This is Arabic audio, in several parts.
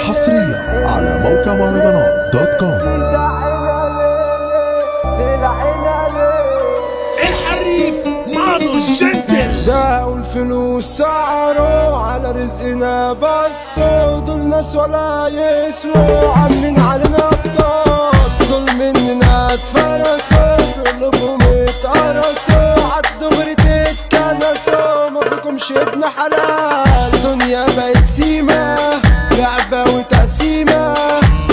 حصريا على موقع مهرجانات دوت كوم. الحريف مانو الجنتل ده والفلوس سعروا على رزقنا بس دول ناس ولا يسووا عاملين علينا ابطال، دول مننا اتفرسوا في قلوبهم اتقرصوا عالدغري تتكنسوا، ما فيكمش ابن حلال. دنيا بقت سيمة لعبة وتقسيمة،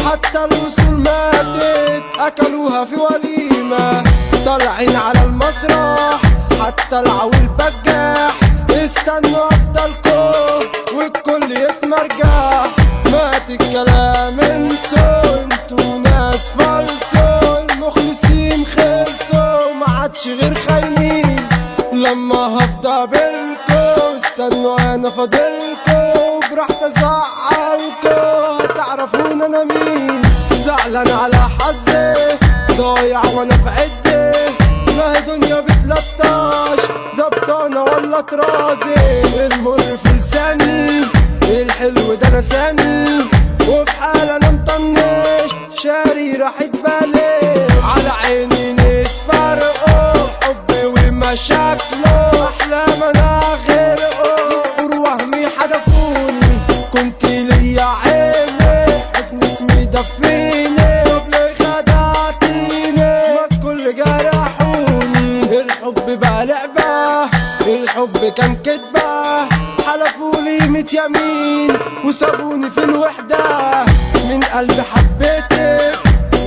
حتى الوصول ماتت اكلوها في وليمة. طالعين على المسرح حتى العويل بجاح، استنوا افضلكم والكل يتمرجح. مات الكلام انسوا انتوا ناس فالصوا، المخلصين خلصوا معادش غير خاينين. لما هفضى بالكم استنوا انا فاضلكم، براحتي ازعلكم هتعرفون انا مين. زعلان على حظي ضايع وانا في عزي، ما هي دنيا بتلطش زبطانة ولا طرازي. المر في لساني الحلو ده نساني، وفي حال انا مطنش شاري راحة بالي. على عيني نتفرقوا حبي ومشاكله، احلام انا غرقوا وهمي حدفوني. كنت ليا عيني حضنك مدفيني، قبل خدعتيني ما الكل جرحوني. الحب بقى لعبة الحب كان كدبة، حلفولي 100 يمين وسابوني في الوحدة. من قلبي حبيتك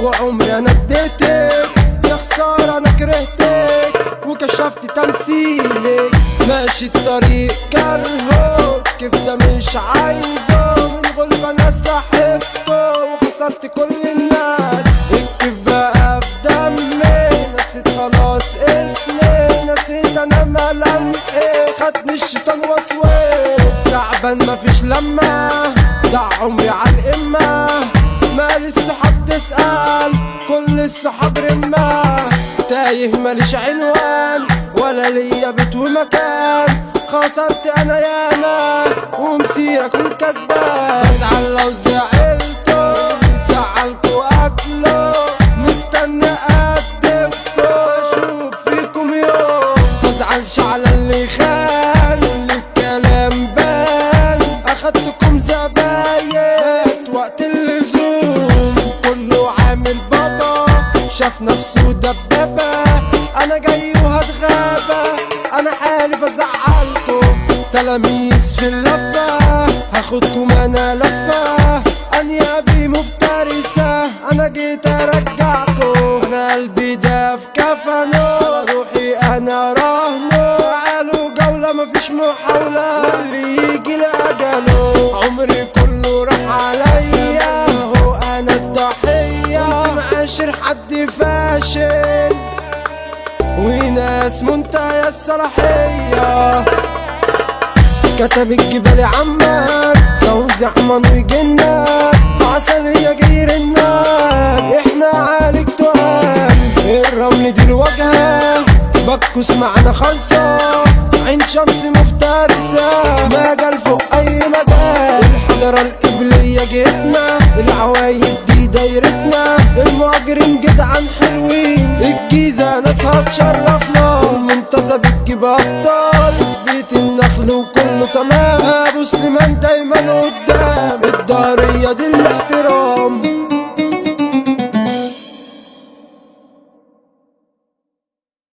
وعمري انا اديتك، يا خسارة انا كرهتك وكشفت تمثيلك. ماشي الطريق كرهك كيف ده مش عايزه، من غلب انا سحبته وخسرت كل الناس. الكيف بقى في دمي نسيت خلاص اسمي، نسيت انا ملامحي خدني الشيطان وسواس. تعبان مفيش لما ضاع عمري عالقمة، مالي الصحاب تسأل كل الصحاب رمة. تايه ماليش عنوان ولا ليا بيت ومكان، خسرت انا ياما ومسيرك كسبان. بزعل لو زعلتوا بيزعلكوا اكله، مستني اقدمكوا اشوف فيكم يوم. مزعلش على اللي خان الكلام بان، اخدتكم زباين فات وقت اللزوم. كله عامل بابا شاف نفسه دبابة، انا جاي وهتغابى انا حالف ازعلكم. تلاميذ في اللفة هاخدكم انا لفة، انيابي مفترسة انا جيت ارجعكم. انا قلبي ده في كفنه روحي انا رهنه، تعالوا جولة مفيش محاولة واللي يجي لاجله. عمري كله راح عليا هو انا الضحية، كنت معاشر حد فاشل وناس منتهى الصلاحية. كتب الجبال عمك توزع من ويجنك، عسلية جير النار احنا عالج تقال. الرمل دي الواجهة بكوس معانا خالصة، عين شمس مفترسة مجال فوق اي مجال. الحجرة القبلية جيتنا العوايد دي دايرتنا، المهاجرين جدعان حلوين الجيزة ناس هتشرفنا. المنتزه بتجيب ابطال بيت النخل وكله تمام، ابو سليمان دايما قدام الدهرية دي الاحترام.